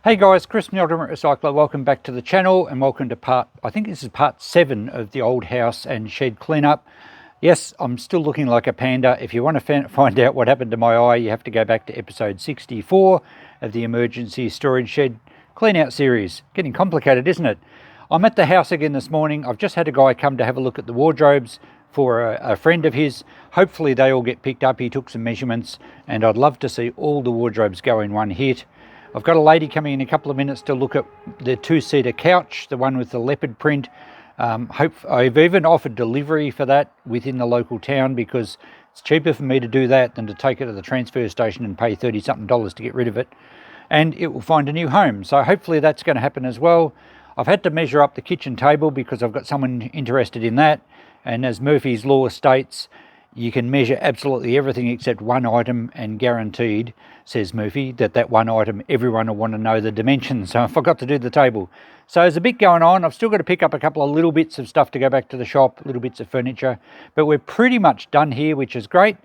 Hey guys, Chris from the Ultimate Recycler. Welcome back to the channel and welcome to I think this is part 7 of the old house and shed cleanup. Yes, I'm still looking like a panda. If you want to find out what happened to my eye, you have to go back to episode 64 of the emergency storage shed clean out series. Getting complicated, isn't it? I'm at the house again this morning. I've just had a guy come to have a look at the wardrobes for a friend of his. Hopefully they all get picked up. He took some measurements and I'd love to see all the wardrobes go in one hit. I've got a lady coming in a couple of minutes to look at the 2-seater couch, the one with the leopard print. I've even offered delivery for that within the local town because it's cheaper for me to do that than to take it to the transfer station and pay $30-something to get rid of it. And it will find a new home. So hopefully that's going to happen as well. I've had to measure up the kitchen table because I've got someone interested in that. And as Murphy's Law states, you can measure absolutely everything except one item, and guaranteed, says Murphy, that one item, everyone will want to know the dimensions. So I forgot to do the table. So there's a bit going on. I've still got to pick up a couple of little bits of stuff to go back to the shop, little bits of furniture. But we're pretty much done here, which is great.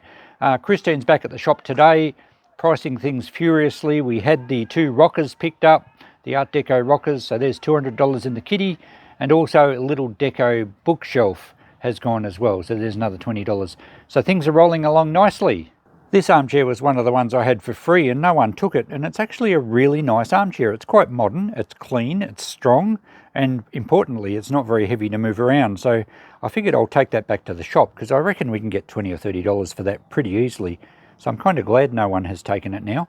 Christine's back at the shop today, pricing things furiously. We had the 2 rockers picked up, the Art Deco rockers. So there's $200 in the kitty, and also a little deco bookshelf has gone as well, so there's another $20. So things are rolling along nicely. This armchair was one of the ones I had for free and no one took it, and it's actually a really nice armchair. It's quite modern, it's clean, it's strong, and importantly it's not very heavy to move around. So I figured I'll take that back to the shop because I reckon we can get $20 or $30 for that pretty easily. So I'm kind of glad no one has taken it now.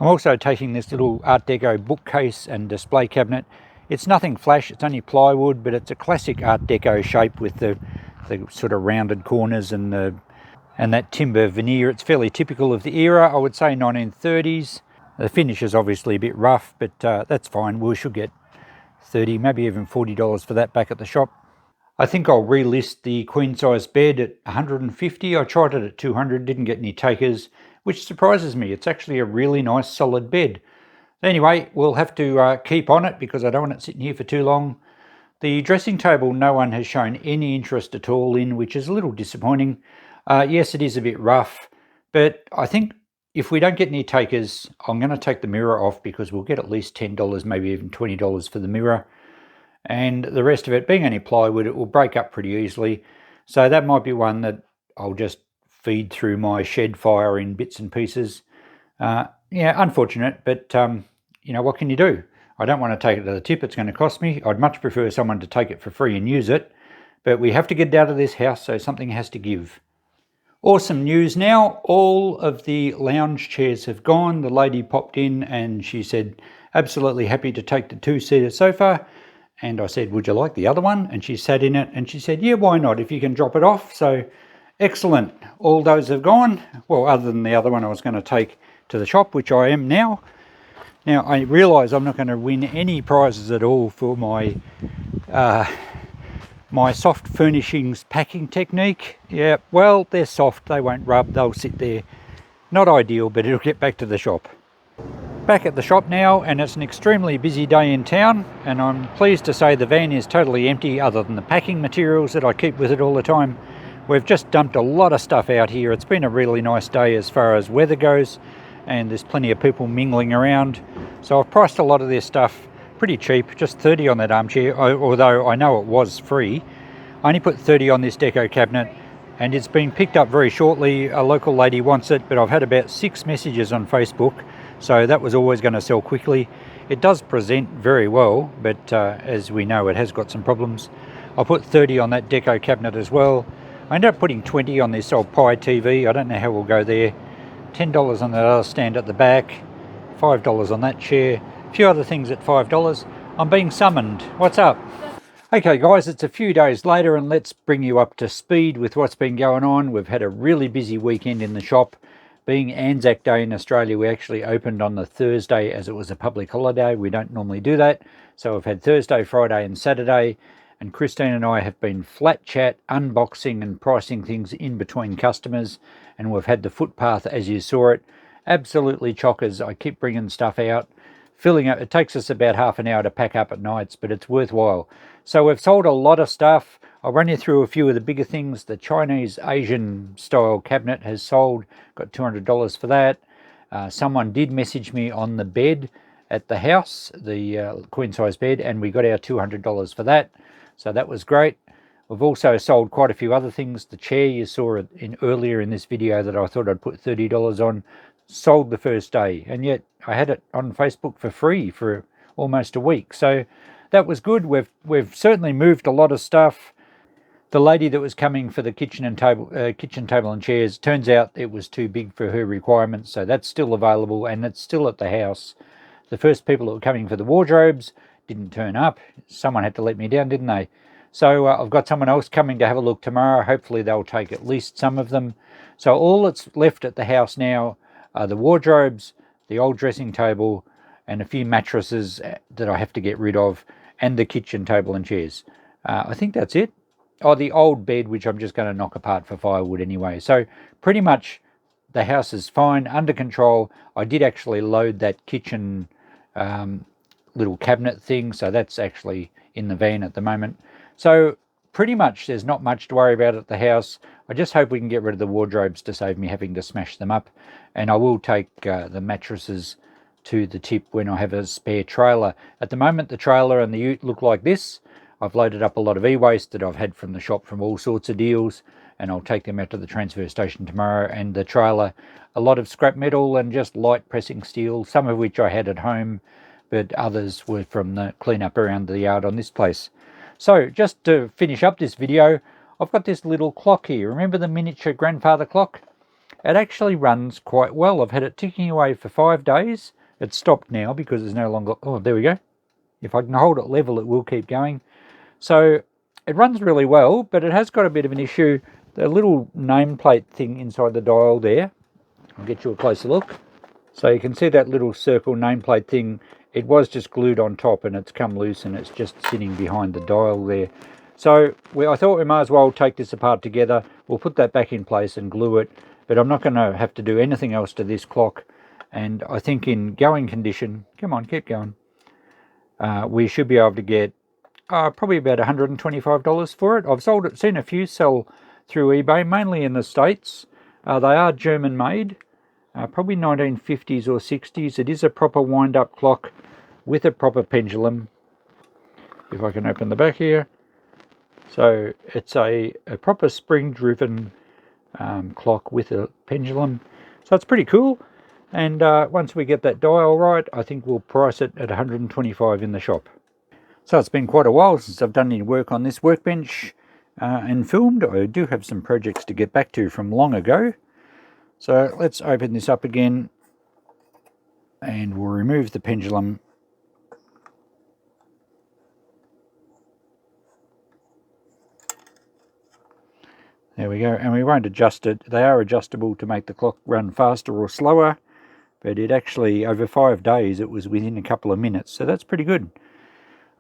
I'm also taking this little Art Deco bookcase and display cabinet. It's nothing flash, it's only plywood, but it's a classic Art Deco shape with the sort of rounded corners and that timber veneer. It's fairly typical of the era, I would say 1930s. The finish is obviously a bit rough, but that's fine. We should get $30, maybe even $40 for that back at the shop. I think I'll relist the queen size bed at $150. I tried it at $200, didn't get any takers, which surprises me. It's actually a really nice solid bed. Anyway, we'll have to keep on it because I don't want it sitting here for too long. The dressing table no one has shown any interest at all in, which is a little disappointing. Yes, it is a bit rough, but I think if we don't get any takers, I'm going to take the mirror off because we'll get at least $10, maybe even $20 for the mirror. And the rest of it, being only plywood, it will break up pretty easily. So that might be one that I'll just feed through my shed fire in bits and pieces. Yeah, unfortunate, but you know, what can you do? I don't want to take it to the tip. It's going to cost me. I'd much prefer someone to take it for free and use it, but we have to get it out of this house, so something has to give. Awesome news now. All of the lounge chairs have gone. The lady popped in and she said, absolutely happy to take the 2-seater sofa. And I said, would you like the other one? And she sat in it and she said, yeah, why not, if you can drop it off. So excellent. All those have gone. Well, other than the other one I was going to take to the shop, which I am now. Now I realise I'm not going to win any prizes at all for my my soft furnishings packing technique. Yeah, well, they're soft, they won't rub, they'll sit there. Not ideal, but it'll get back to the shop. Back at the shop now, and it's an extremely busy day in town, and I'm pleased to say the van is totally empty other than the packing materials that I keep with it all the time. We've just dumped a lot of stuff out here. It's been a really nice day as far as weather goes, and there's plenty of people mingling around. So I've priced a lot of this stuff pretty cheap, just $30 on that armchair, although I know it was free. I only put $30 on this deco cabinet, and it's been picked up very shortly. A local lady wants it, but I've had about 6 messages on Facebook, so that was always going to sell quickly. It does present very well, but as we know, it has got some problems. I put $30 on that deco cabinet as well. I ended up putting $20 on this old Pi TV. I don't know how we'll go there. $10 on that other stand at the back, $5 on that chair, a few other things at $5. I'm being summoned. What's up? Okay guys, it's a few days later and let's bring you up to speed with what's been going on. We've had a really busy weekend in the shop. Being Anzac Day in Australia, we actually opened on the Thursday as it was a public holiday. We don't normally do that. So we've had Thursday, Friday and Saturday, and Christine and I have been flat chat, unboxing and pricing things in between customers. And we've had the footpath as you saw it. Absolutely chockers. I keep bringing stuff out, filling up. It takes us about half an hour to pack up at nights, but it's worthwhile. So we've sold a lot of stuff. I'll run you through a few of the bigger things. The Chinese Asian style cabinet has sold, got $200 for that. Someone did message me on the bed at the house, the queen size bed, and we got our $200 for that. So that was great. We've also sold quite a few other things. The chair you saw earlier in this video that I thought I'd put $30 on, sold the first day, and yet I had it on Facebook for free for almost a week. So that was good. We've certainly moved a lot of stuff. The lady that was coming for the kitchen table and chairs, turns out it was too big for her requirements, so that's still available and it's still at the house. The first people that were coming for the wardrobes didn't turn up. Someone had to let me down, didn't they? So I've got someone else coming to have a look tomorrow. Hopefully they'll take at least some of them. So all that's left at the house now are the wardrobes, the old dressing table, and a few mattresses that I have to get rid of, and the kitchen table and chairs. I think that's it. Oh, the old bed, which I'm just going to knock apart for firewood anyway. So pretty much the house is fine, under control. I did actually load that kitchen little cabinet thing, so that's actually in the van at the moment. So pretty much there's not much to worry about at the house. I just hope we can get rid of the wardrobes to save me having to smash them up. And I will take the mattresses to the tip when I have a spare trailer. At the moment, the trailer and the ute look like this. I've loaded up a lot of e-waste that I've had from the shop from all sorts of deals, and I'll take them out to the transfer station tomorrow. And the trailer, a lot of scrap metal and just light pressing steel, some of which I had at home, but others were from the cleanup around the yard on this place. So just to finish up this video, I've got this little clock here. Remember the miniature grandfather clock? It actually runs quite well. I've had it ticking away for 5 days. It's stopped now because it's no longer... Oh, there we go. If I can hold it level, it will keep going. So it runs really well, but it has got a bit of an issue. The little nameplate thing inside the dial there, I'll get you a closer look. So you can see that little circle nameplate thing. It was just glued on top and it's come loose and it's just sitting behind the dial there. So I thought we might as well take this apart together. We'll put that back in place and glue it, but I'm not going to have to do anything else to this clock. And I think in going condition, come on, keep going, we should be able to get probably about $125 for it. I've seen a few sell through eBay, mainly in the States. They are German made, probably 1950s or 60s. It is a proper wind-up clock with a proper pendulum. If I can open the back here. So it's a proper spring-driven clock with a pendulum. So it's pretty cool. And once we get that dial right, I think we'll price it at $125 in the shop. So it's been quite a while since I've done any work on this workbench and filmed. I do have some projects to get back to from long ago. So let's open this up again and we'll remove the pendulum. There we go, and we won't adjust it. They are adjustable to make the clock run faster or slower, but it actually, over 5 days, it was within a couple of minutes, so that's pretty good.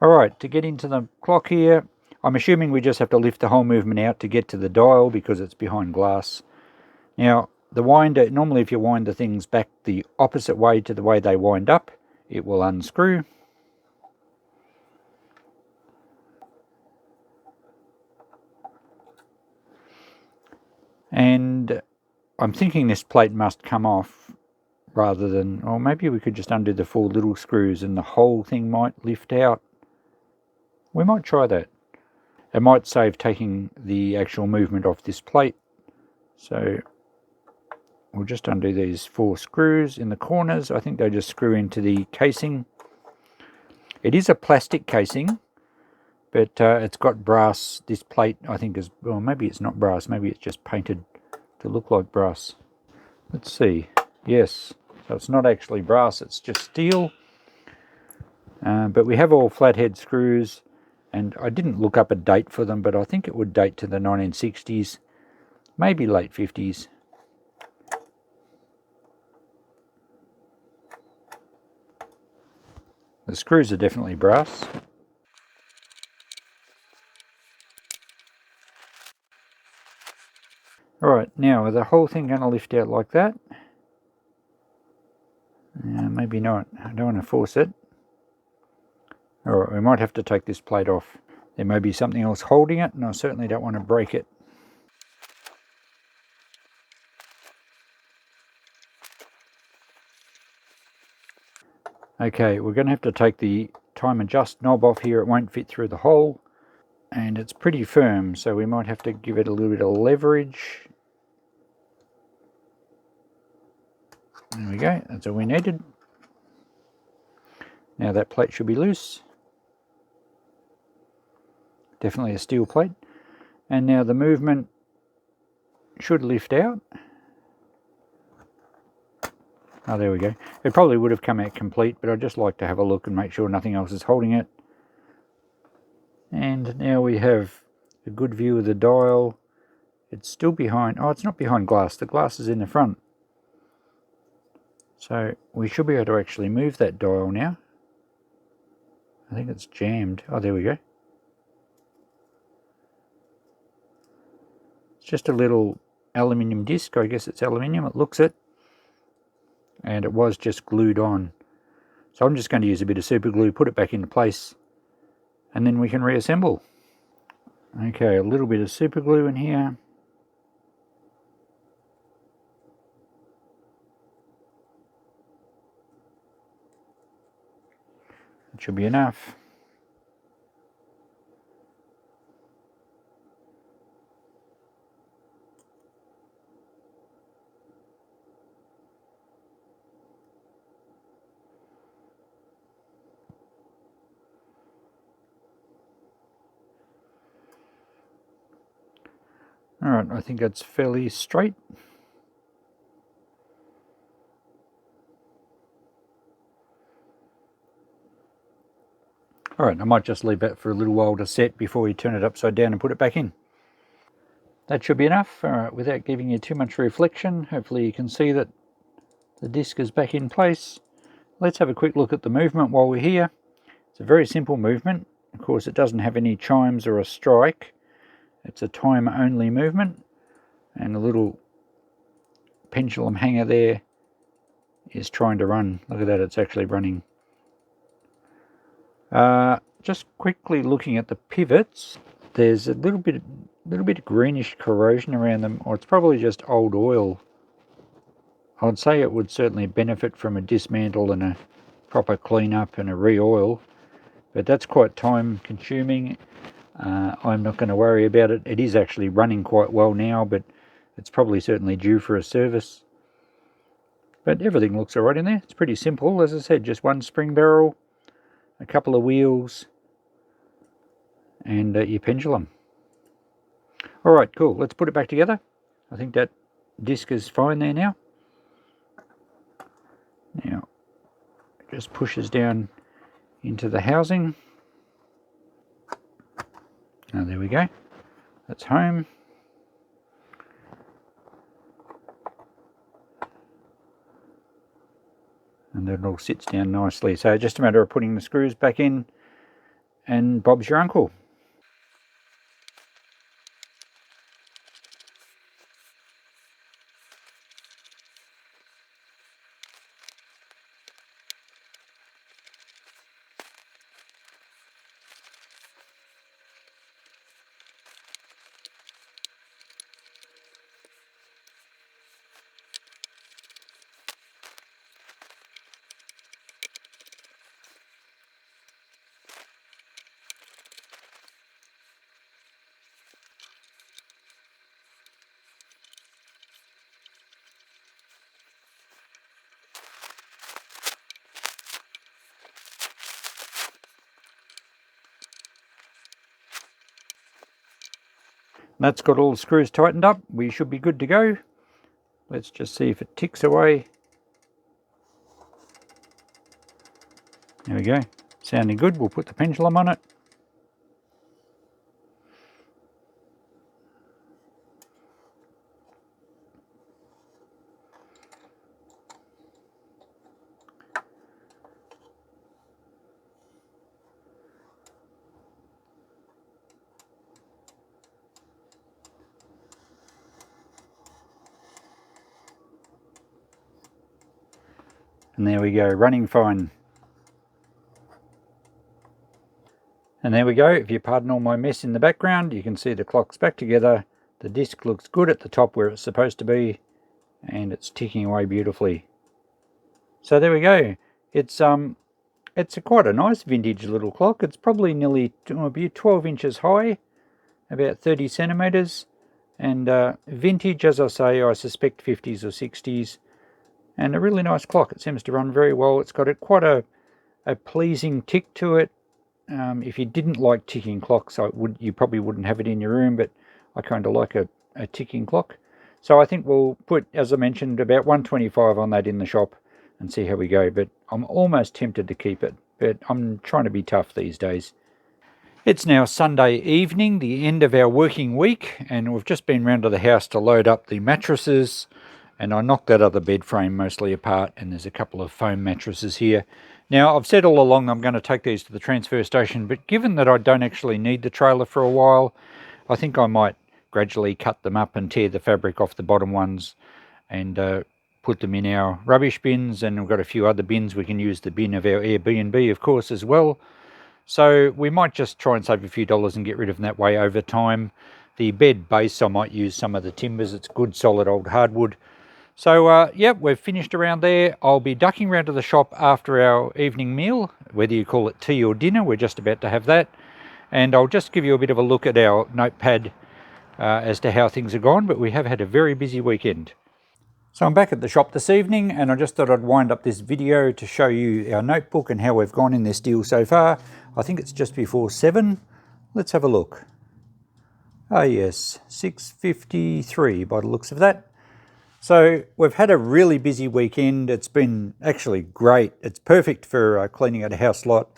Alright, to get into the clock here, I'm assuming we just have to lift the whole movement out to get to the dial because it's behind glass. Now, the winder, normally if you wind the things back the opposite way to the way they wind up, it will unscrew. And I'm thinking this plate must come off rather than, or maybe we could just undo the 4 little screws and the whole thing might lift out. We might try that. It might save taking the actual movement off this plate. So we'll just undo these 4 screws in the corners. I think they just screw into the casing. It is a plastic casing, but it's got brass. This plate I think is, well, maybe it's not brass, maybe it's just painted to look like brass. Let's see. Yes, so it's not actually brass, it's just steel. But we have all flathead screws, and I didn't look up a date for them, but I think it would date to the 1960s, maybe late 50s. The screws are definitely brass. Alright, now is the whole thing going to lift out like that? Maybe not. I don't want to force it. Alright, we might have to take this plate off. There may be something else holding it, and I certainly don't want to break it. Okay, we're going to have to take the time adjust knob off here. It won't fit through the hole, and it's pretty firm, so we might have to give it a little bit of leverage. There we go, that's all we needed. Now that plate should be loose. Definitely a steel plate. And now the movement should lift out. Oh, there we go. It probably would have come out complete, but I'd just like to have a look and make sure nothing else is holding it. And now we have a good view of the dial. It's still behind, oh, it's not behind glass. The glass is in the front. So we should be able to actually move that dial now. I think it's jammed. Oh, there we go. It's just a little aluminium disc. I guess it's aluminium. It looks it. And it was just glued on. So I'm just going to use a bit of super glue, put it back into place, and then we can reassemble. Okay, a little bit of super glue in here. It should be enough. Alright, I think that's fairly straight. Alright, I might just leave that for a little while to set before we turn it upside down and put it back in. That should be enough. Alright, without giving you too much reflection, hopefully you can see that the disc is back in place. Let's have a quick look at the movement while we're here. It's a very simple movement. Of course, it doesn't have any chimes or a strike. It's a time only movement, and the little pendulum hanger there is trying to run. Look at that, it's actually running. Just quickly looking at the pivots, there's a little bit of greenish corrosion around them, or it's probably just old oil. I would say it would certainly benefit from a dismantle and a proper clean up and a re-oil, but that's quite time consuming. I'm not going to worry about it. It is actually running quite well now, but it's probably certainly due for a service. But everything looks alright in there. It's pretty simple, as I said, just one spring barrel, a couple of wheels, and your pendulum. Alright, cool. Let's put it back together. I think that disc is fine there now. Now, it just pushes down into the housing. Oh, there we go. That's home. And then it all sits down nicely. So just a matter of putting the screws back in, and Bob's your uncle. That's got all the screws tightened up. We should be good to go. Let's just see if it ticks away. There we go. Sounding good. We'll put the pendulum on it. And there we go, running fine. And there we go. If you pardon all my mess in the background, you can see the clock's back together. The disc looks good at the top where it's supposed to be, and it's ticking away beautifully. So there we go. It's It's quite a nice vintage little clock. It's probably nearly 12 inches high, about 30 centimetres. And vintage, as I say, I suspect 50s or 60s. And a really nice clock. It seems to run very well. It's got quite a pleasing tick to it. If you didn't like ticking clocks, you probably wouldn't have it in your room, but I kind of like a ticking clock. So I think we'll put, as I mentioned, about 125 on that in the shop and see how we go. But I'm almost tempted to keep it, but I'm trying to be tough these days. It's now Sunday evening, the end of our working week, and we've just been round to the house to load up the mattresses, and I knocked that other bed frame mostly apart, and there's a couple of foam mattresses here. Now, I've said all along I'm going to take these to the transfer station, but given that I don't actually need the trailer for a while, I think I might gradually cut them up and tear the fabric off the bottom ones and put them in our rubbish bins, and we've got a few other bins. We can use the bin of our Airbnb, of course, as well. So we might just try and save a few dollars and get rid of them that way over time. The bed base, I might use some of the timbers. It's good, solid old hardwood. So, yep, we've finished around there. I'll be ducking round to the shop after our evening meal, whether you call it tea or dinner. We're just about to have that. And I'll just give you a bit of a look at our notepad as to how things are gone, but we have had a very busy weekend. So I'm back at the shop this evening, and I just thought I'd wind up this video to show you our notebook and how we've gone in this deal so far. I think it's just before 7. Let's have a look. Oh yes, 6:53 by the looks of that. So we've had a really busy weekend. It's been actually great. It's perfect for cleaning out a house lot,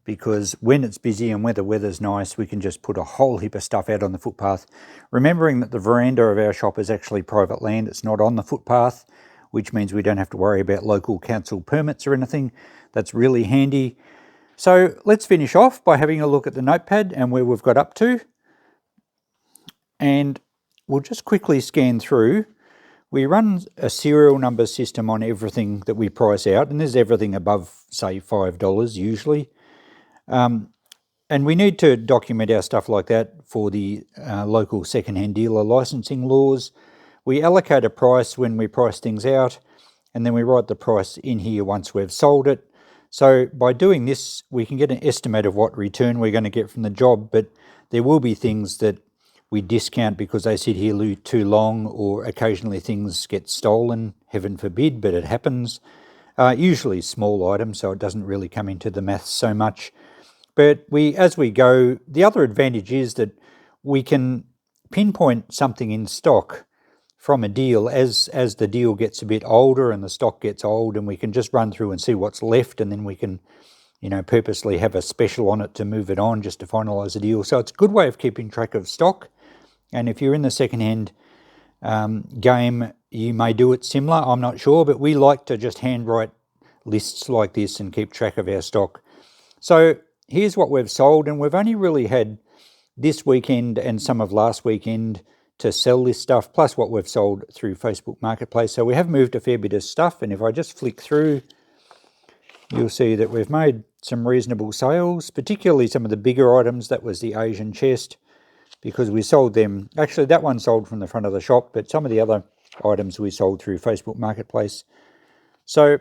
because when it's busy and when the weather's nice, we can just put a whole heap of stuff out on the footpath. Remembering that the veranda of our shop is actually private land, it's not on the footpath, which means we don't have to worry about local council permits or anything. That's really handy. So let's finish off by having a look at the notepad and where we've got up to. And we'll just quickly scan through. We run a serial number system on everything that we price out, and there's everything above, say, $5 usually. And we need to document our stuff like that for the local second-hand dealer licensing laws. We allocate a price when we price things out, and then we write the price in here once we've sold it. So by doing this, we can get an estimate of what return we're going to get from the job, but there will be things that we discount because they sit here too long, or occasionally things get stolen, heaven forbid, but it happens. Usually small items, so it doesn't really come into the maths so much. But as we go, the other advantage is that we can pinpoint something in stock from a deal as the deal gets a bit older and the stock gets old, and we can just run through and see what's left, and then we can, purposely have a special on it to move it on just to finalise the deal. So it's a good way of keeping track of stock. And if you're in the second-hand game, you may do it similar, I'm not sure, but we like to just handwrite lists like this and keep track of our stock. So here's what we've sold, and we've only really had this weekend and some of last weekend to sell this stuff, plus what we've sold through Facebook Marketplace. So we have moved a fair bit of stuff, and if I just flick through, you'll see that we've made some reasonable sales, particularly some of the bigger items. That was the Asian chest, because we sold them. Actually, that one sold from the front of the shop, but some of the other items we sold through Facebook Marketplace. So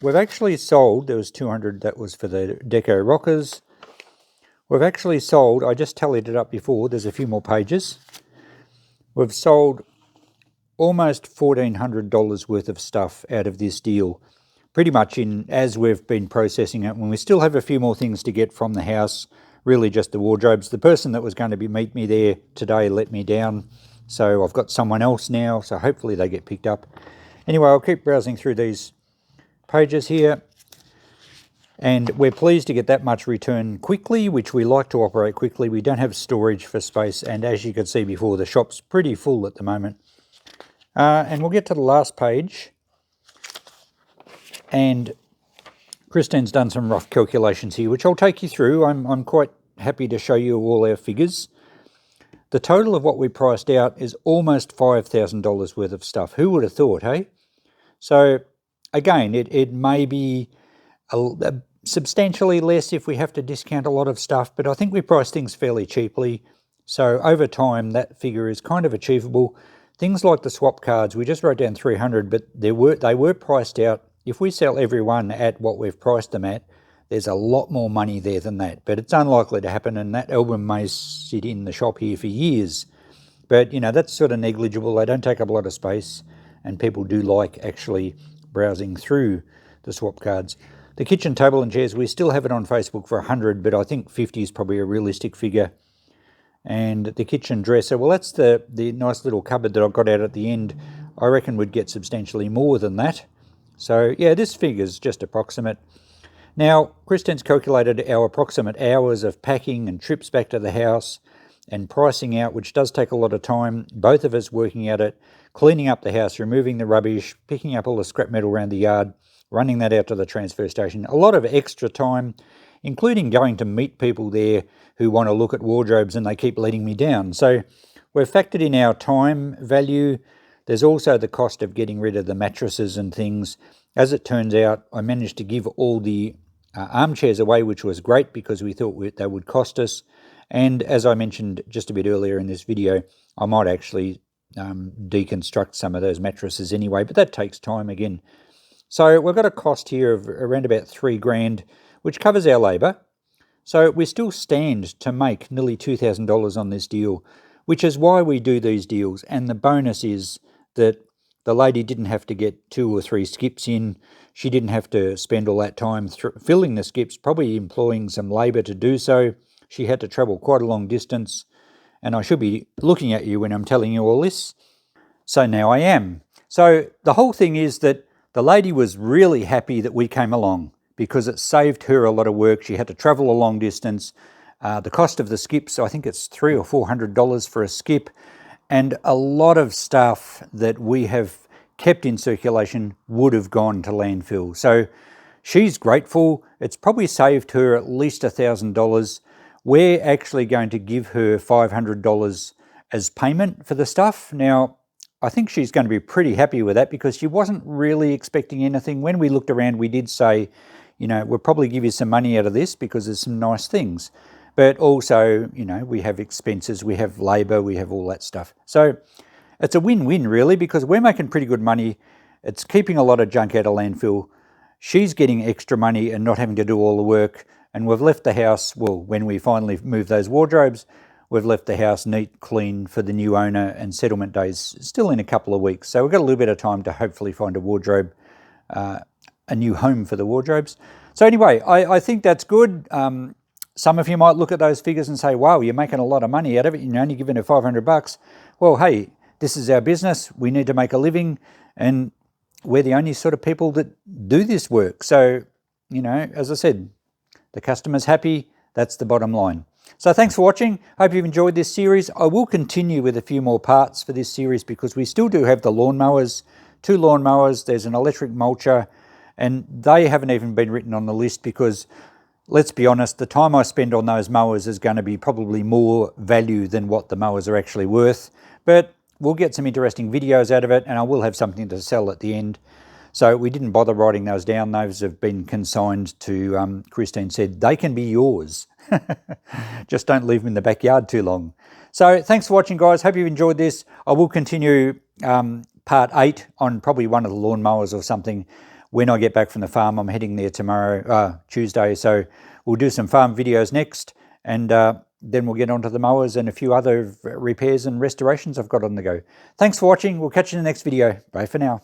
we've actually sold, there was 200, that was for the Deco rockers. We've actually sold, I just tallied it up before, there's a few more pages. We've sold almost $1,400 worth of stuff out of this deal, pretty much as we've been processing it, when we still have a few more things to get from the house, really just the wardrobes. The person that was going to meet me there today let me down, so I've got someone else now, so hopefully they get picked up. Anyway, I'll keep browsing through these pages here, and we're pleased to get that much return quickly, which we like to operate quickly. We don't have storage for space, and as you could see before, the shop's pretty full at the moment. And we'll get to the last page, and Christine's done some rough calculations here, which I'll take you through. I'm quite happy to show you all our figures. The total of what we priced out is almost $5,000 worth of stuff. Who would have thought, hey? So again, it may be substantially less if we have to discount a lot of stuff, but I think we price things fairly cheaply. So over time, that figure is kind of achievable. Things like the swap cards, we just wrote down 300, but they were priced out. If we sell every one at what we've priced them at, there's a lot more money there than that. But it's unlikely to happen, and that album may sit in the shop here for years. But, you know, that's sort of negligible. They don't take up a lot of space, and people do like actually browsing through the swap cards. The kitchen table and chairs, we still have it on Facebook for 100, but I think 50 is probably a realistic figure. And the kitchen dresser, well, that's the nice little cupboard that I've got out at the end. I reckon we'd get substantially more than that. So, yeah, this figure's just approximate. Now, Christine's calculated our approximate hours of packing and trips back to the house and pricing out, which does take a lot of time, both of us working at it, cleaning up the house, removing the rubbish, picking up all the scrap metal around the yard, running that out to the transfer station. A lot of extra time, including going to meet people there who want to look at wardrobes and they keep letting me down. So we've factored in our time value. There's also the cost of getting rid of the mattresses and things. As it turns out, I managed to give all the armchairs away, which was great because we thought they would cost us. And as I mentioned just a bit earlier in this video, I might actually deconstruct some of those mattresses anyway, but that takes time again. So we've got a cost here of around about $3,000, which covers our labour. So we still stand to make nearly $2,000 on this deal, which is why we do these deals. And the bonus is that the lady didn't have to get 2 or 3 skips in. She didn't have to spend all that time filling the skips, probably employing some labour to do so. She had to travel quite a long distance. And I should be looking at you when I'm telling you all this. So now I am. So the whole thing is that the lady was really happy that we came along because it saved her a lot of work. She had to travel a long distance. The cost of the skips, I think it's $300 or $400 for a skip. And a lot of stuff that we have kept in circulation would have gone to landfill. So she's grateful. It's probably saved her at least $1,000. We're actually going to give her $500 as payment for the stuff. Now, I think she's going to be pretty happy with that because she wasn't really expecting anything. When we looked around, we did say, you know, we'll probably give you some money out of this because there's some nice things. But also, you know, we have expenses, we have labour, we have all that stuff. So it's a win-win really because we're making pretty good money. It's keeping a lot of junk out of landfill. She's getting extra money and not having to do all the work. And we've left the house, well, when we finally move those wardrobes, we've left the house neat, clean for the new owner, and settlement days still in a couple of weeks. So we've got a little bit of time to hopefully find a wardrobe, a new home for the wardrobes. So anyway, I think that's good. Some of you might look at those figures and say, wow, you're making a lot of money out of it. You're only giving her $500. Well, hey, this is our business. We need to make a living, and we're the only sort of people that do this work. So, you know, as I said, the customer's happy. That's the bottom line. So thanks for watching. Hope you've enjoyed this series. I will continue with a few more parts for this series because we still do have the lawnmowers, 2 lawnmowers. There's an electric mulcher, and they haven't even been written on the list because, let's be honest, the time I spend on those mowers is going to be probably more value than what the mowers are actually worth. But we'll get some interesting videos out of it, and I will have something to sell at the end. So we didn't bother writing those down. Those have been consigned to, Christine said, they can be yours. Just don't leave them in the backyard too long. So thanks for watching, guys. Hope you've enjoyed this. I will continue part 8 on probably one of the lawnmowers or something when I get back from the farm. I'm heading there tomorrow, Tuesday. So we'll do some farm videos next, and then we'll get onto the mowers and a few other repairs and restorations I've got on the go. Thanks for watching. We'll catch you in the next video. Bye for now.